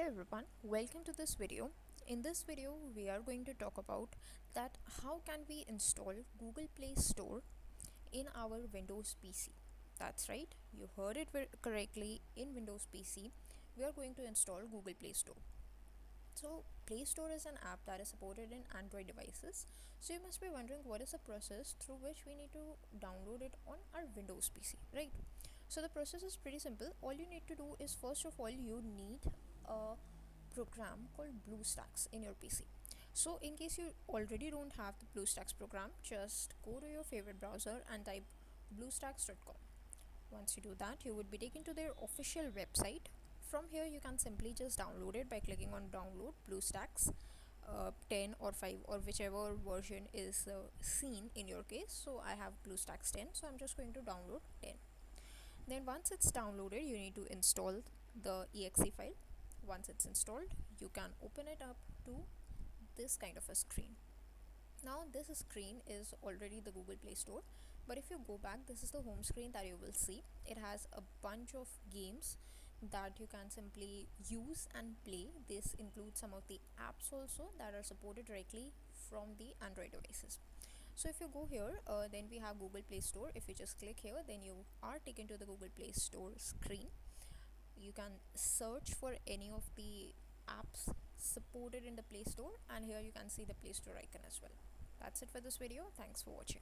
everyone, welcome to this video. In this video we are going to talk about that how can we install Google Play Store in our Windows PC. That's right, you heard it correctly. In Windows PC we are going to install Google Play Store. So Play Store is an app that is supported in Android devices. So you must be wondering what is the process through which we need to download it on our Windows PC, right? So the process is pretty simple. All you need to do is, first of all, you need a program called BlueStacks in your PC. So in case you already don't have the BlueStacks program, just go to your favorite browser and type bluestacks.com. Once you do that, you would be taken to their official website. From here you can simply just download it by clicking on download BlueStacks 10 or 5 or whichever version is seen in your case. So I have BlueStacks 10, so I'm just going to download 10. Then once it's downloaded, you need to install the exe file. Once it's installed, you can open it up to this kind of a screen. Now this screen is already the Google Play Store, but if you go back, this is the home screen that you will see. It has a bunch of games that you can simply use and play. This includes some of the apps also that are supported directly from the Android devices. So if you go here, then we have Google Play Store. If you just click here, then you are taken to the Google Play Store screen. You can search for any of the apps supported in the Play Store, and here you can see the Play Store icon as well. That's it for this video. Thanks for watching.